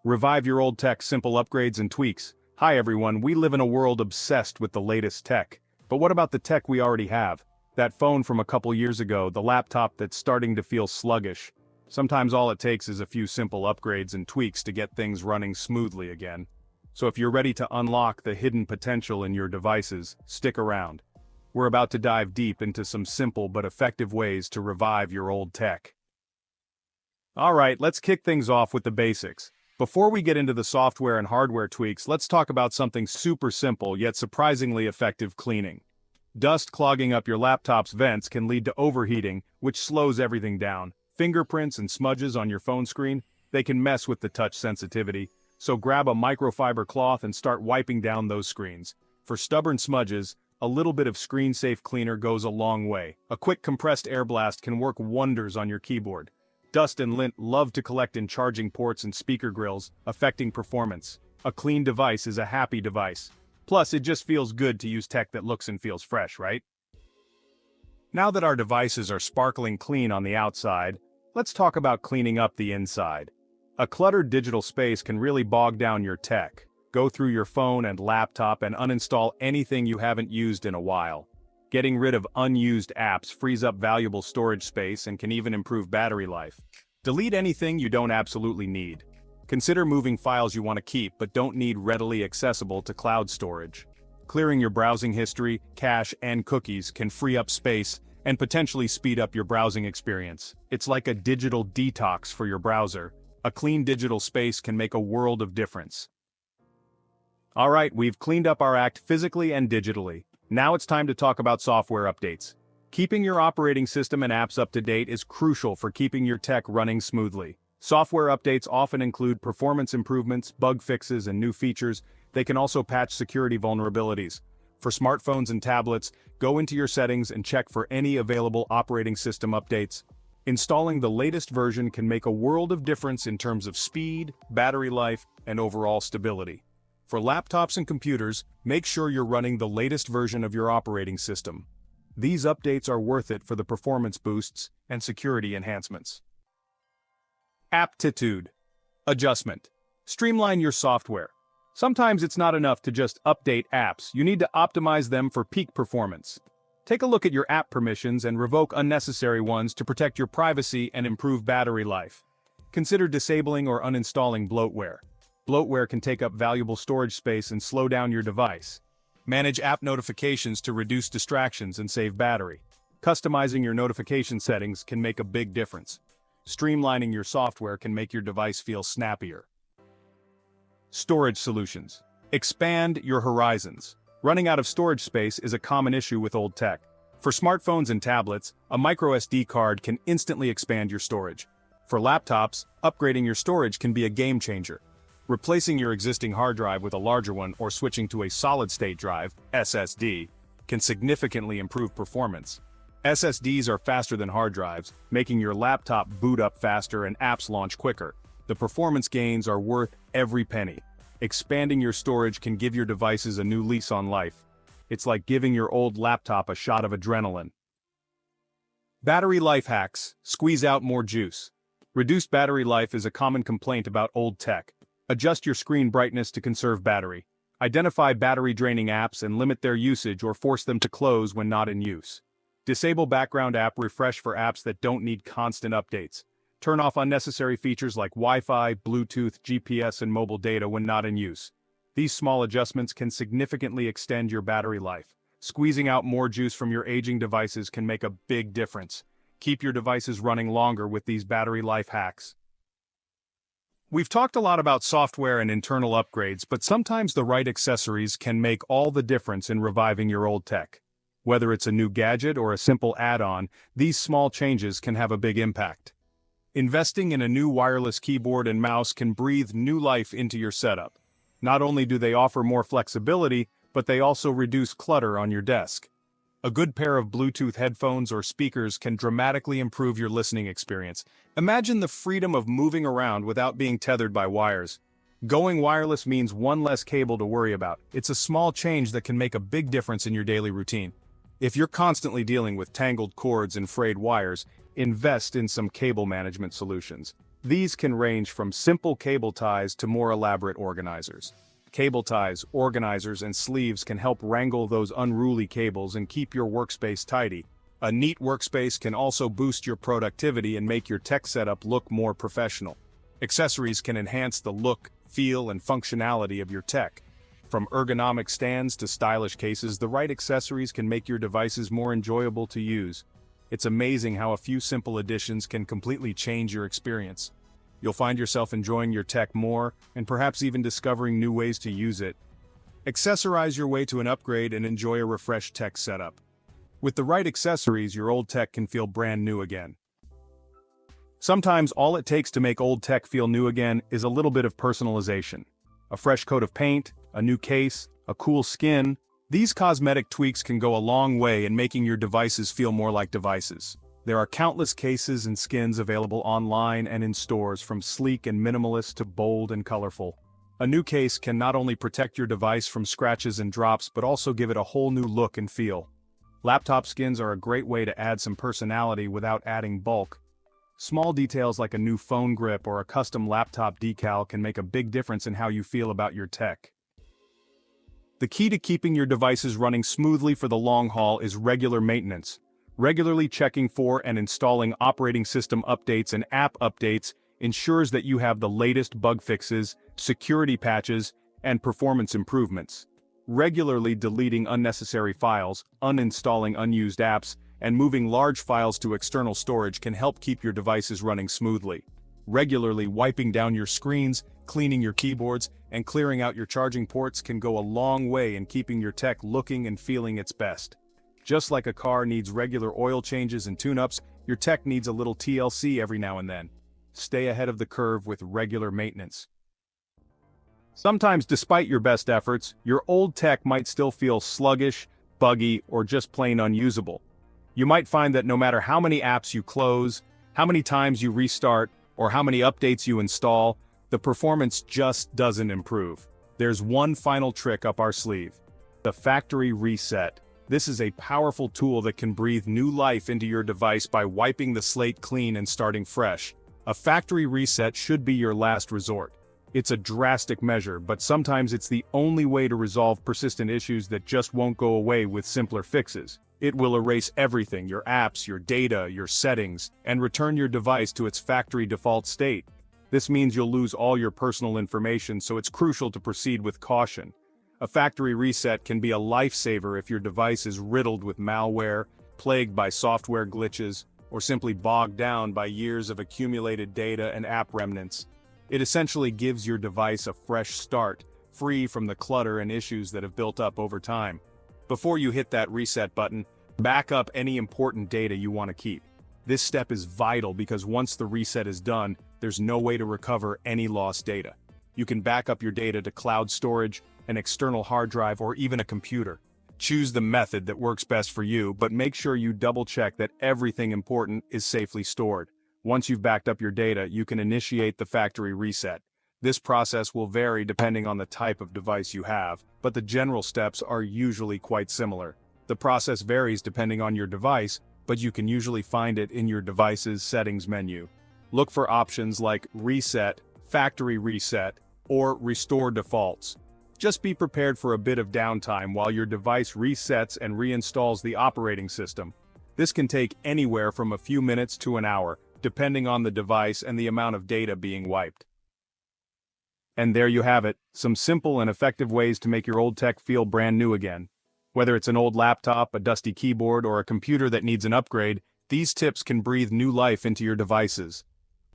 Revive your old tech, simple upgrades and tweaks. Hi everyone, we live in a world obsessed with the latest tech. But what about the tech we already have? That phone from a couple years ago, the laptop that's starting to feel sluggish. Sometimes all it takes is a few simple upgrades and tweaks to get things running smoothly again. So if you're ready to unlock the hidden potential in your devices, stick around. We're about to dive deep into some simple but effective ways to revive your old tech. Alright, let's kick things off with the basics. Before we get into the software and hardware tweaks, let's talk about something super simple yet surprisingly effective: cleaning. Dust clogging up your laptop's vents can lead to overheating, which slows everything down. Fingerprints and smudges on your phone screen, they can mess with the touch sensitivity, so grab a microfiber cloth and start wiping down those screens. For stubborn smudges, a little bit of screen-safe cleaner goes a long way. A quick compressed air blast can work wonders on your keyboard. Dust and lint love to collect in charging ports and speaker grills, affecting performance. A clean device is a happy device. Plus, it just feels good to use tech that looks and feels fresh, right? Now that our devices are sparkling clean on the outside, let's talk about cleaning up the inside. A cluttered digital space can really bog down your tech. Go through your phone and laptop and uninstall anything you haven't used in a while. Getting rid of unused apps frees up valuable storage space and can even improve battery life. Delete anything you don't absolutely need. Consider moving files you want to keep but don't need readily accessible to cloud storage. Clearing your browsing history, cache, and cookies can free up space and potentially speed up your browsing experience. It's like a digital detox for your browser. A clean digital space can make a world of difference. Alright, we've cleaned up our act physically and digitally. Now it's time to talk about software updates. Keeping your operating system and apps up to date is crucial for keeping your tech running smoothly. Software updates often include performance improvements, bug fixes, and new features. They can also patch security vulnerabilities. For smartphones and tablets, go into your settings and check for any available operating system updates. Installing the latest version can make a world of difference in terms of speed, battery life, and overall stability. For laptops and computers, make sure you're running the latest version of your operating system. These updates are worth it for the performance boosts and security enhancements. Aptitude adjustment. Streamline your software. Sometimes it's not enough to just update apps, you need to optimize them for peak performance. Take a look at your app permissions and revoke unnecessary ones to protect your privacy and improve battery life. Consider disabling or uninstalling bloatware. Bloatware can take up valuable storage space and slow down your device. Manage app notifications to reduce distractions and save battery. Customizing your notification settings can make a big difference. Streamlining your software can make your device feel snappier. Storage solutions. Expand your horizons. Running out of storage space is a common issue with old tech. For smartphones and tablets, a microSD card can instantly expand your storage. For laptops, upgrading your storage can be a game changer. Replacing your existing hard drive with a larger one or switching to a solid-state drive, SSD, can significantly improve performance. SSDs are faster than hard drives, making your laptop boot up faster and apps launch quicker. The performance gains are worth every penny. Expanding your storage can give your devices a new lease on life. It's like giving your old laptop a shot of adrenaline. Battery life hacks. Squeeze out more juice. Reduced battery life is a common complaint about old tech. Adjust your screen brightness to conserve battery. Identify battery-draining apps and limit their usage or force them to close when not in use. Disable background app refresh for apps that don't need constant updates. Turn off unnecessary features like Wi-Fi, Bluetooth, GPS, and mobile data when not in use. These small adjustments can significantly extend your battery life. Squeezing out more juice from your aging devices can make a big difference. Keep your devices running longer with these battery life hacks. We've talked a lot about software and internal upgrades, but sometimes the right accessories can make all the difference in reviving your old tech. Whether it's a new gadget or a simple add-on, these small changes can have a big impact. Investing in a new wireless keyboard and mouse can breathe new life into your setup. Not only do they offer more flexibility, but they also reduce clutter on your desk. A good pair of Bluetooth headphones or speakers can dramatically improve your listening experience. Imagine the freedom of moving around without being tethered by wires. Going wireless means one less cable to worry about. It's a small change that can make a big difference in your daily routine. If you're constantly dealing with tangled cords and frayed wires, invest in some cable management solutions. These can range from simple cable ties to more elaborate organizers. Cable ties, organizers, and sleeves can help wrangle those unruly cables and keep your workspace tidy. A neat workspace can also boost your productivity and make your tech setup look more professional. Accessories can enhance the look, feel, and functionality of your tech. From ergonomic stands to stylish cases, the right accessories can make your devices more enjoyable to use. It's amazing how a few simple additions can completely change your experience. You'll find yourself enjoying your tech more, and perhaps even discovering new ways to use it. Accessorize your way to an upgrade and enjoy a refreshed tech setup. With the right accessories, your old tech can feel brand new again. Sometimes all it takes to make old tech feel new again is a little bit of personalization. A fresh coat of paint, a new case, a cool skin. These cosmetic tweaks can go a long way in making your devices feel more like devices. There are countless cases and skins available online and in stores, from sleek and minimalist to bold and colorful. A new case can not only protect your device from scratches and drops but also give it a whole new look and feel. Laptop skins are a great way to add some personality without adding bulk. Small details like a new phone grip or a custom laptop decal can make a big difference in how you feel about your tech. The key to keeping your devices running smoothly for the long haul is regular maintenance. Regularly checking for and installing operating system updates and app updates ensures that you have the latest bug fixes, security patches, and performance improvements. Regularly deleting unnecessary files, uninstalling unused apps, and moving large files to external storage can help keep your devices running smoothly. Regularly wiping down your screens, cleaning your keyboards, and clearing out your charging ports can go a long way in keeping your tech looking and feeling its best. Just like a car needs regular oil changes and tune-ups, your tech needs a little TLC every now and then. Stay ahead of the curve with regular maintenance. Sometimes, despite your best efforts, your old tech might still feel sluggish, buggy, or just plain unusable. You might find that no matter how many apps you close, how many times you restart, or how many updates you install, the performance just doesn't improve. There's one final trick up our sleeve: the factory reset. This is a powerful tool that can breathe new life into your device by wiping the slate clean and starting fresh. A factory reset should be your last resort. It's a drastic measure, but sometimes it's the only way to resolve persistent issues that just won't go away with simpler fixes. It will erase everything: your apps, your data, your settings, and return your device to its factory default state. This means you'll lose all your personal information, so it's crucial to proceed with caution. A factory reset can be a lifesaver if your device is riddled with malware, plagued by software glitches, or simply bogged down by years of accumulated data and app remnants. It essentially gives your device a fresh start, free from the clutter and issues that have built up over time. Before you hit that reset button, back up any important data you want to keep. This step is vital because once the reset is done, there's no way to recover any lost data. You can back up your data to cloud storage, an external hard drive, or even a computer. Choose the method that works best for you, but make sure you double-check that everything important is safely stored. Once you've backed up your data, you can initiate the factory reset. This process will vary depending on the type of device you have, but the general steps are usually quite similar. The process varies depending on your device, but you can usually find it in your device's settings menu. Look for options like Reset, Factory Reset, or Restore Defaults. Just be prepared for a bit of downtime while your device resets and reinstalls the operating system. This can take anywhere from a few minutes to an hour, depending on the device and the amount of data being wiped. And there you have it, some simple and effective ways to make your old tech feel brand new again. Whether it's an old laptop, a dusty keyboard, or a computer that needs an upgrade, these tips can breathe new life into your devices.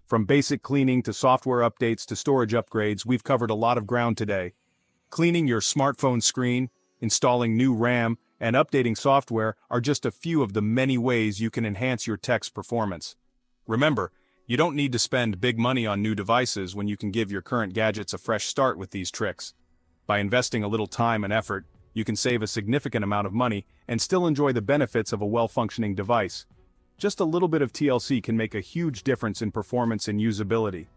From basic cleaning to software updates to storage upgrades, we've covered a lot of ground today. Cleaning your smartphone screen, installing new RAM, and updating software are just a few of the many ways you can enhance your tech's performance. Remember, you don't need to spend big money on new devices when you can give your current gadgets a fresh start with these tricks. By investing a little time and effort, you can save a significant amount of money and still enjoy the benefits of a well-functioning device. Just a little bit of TLC can make a huge difference in performance and usability.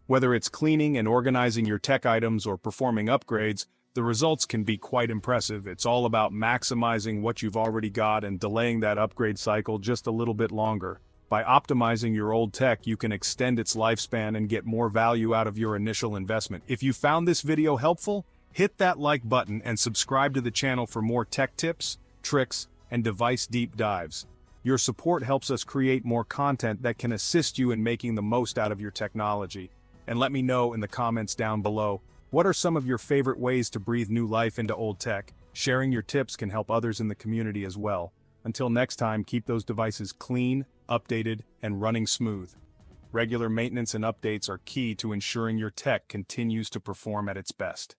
Whether it's cleaning and organizing your tech items or performing upgrades, the results can be quite impressive. It's all about maximizing what you've already got and delaying that upgrade cycle just a little bit longer. By optimizing your old tech, you can extend its lifespan and get more value out of your initial investment. If you found this video helpful, hit that like button and subscribe to the channel for more tech tips, tricks, and device deep dives. Your support helps us create more content that can assist you in making the most out of your technology. And let me know in the comments down below, what are some of your favorite ways to breathe new life into old tech? Sharing your tips can help others in the community as well. Until next time, keep those devices clean, updated, and running smooth. Regular maintenance and updates are key to ensuring your tech continues to perform at its best.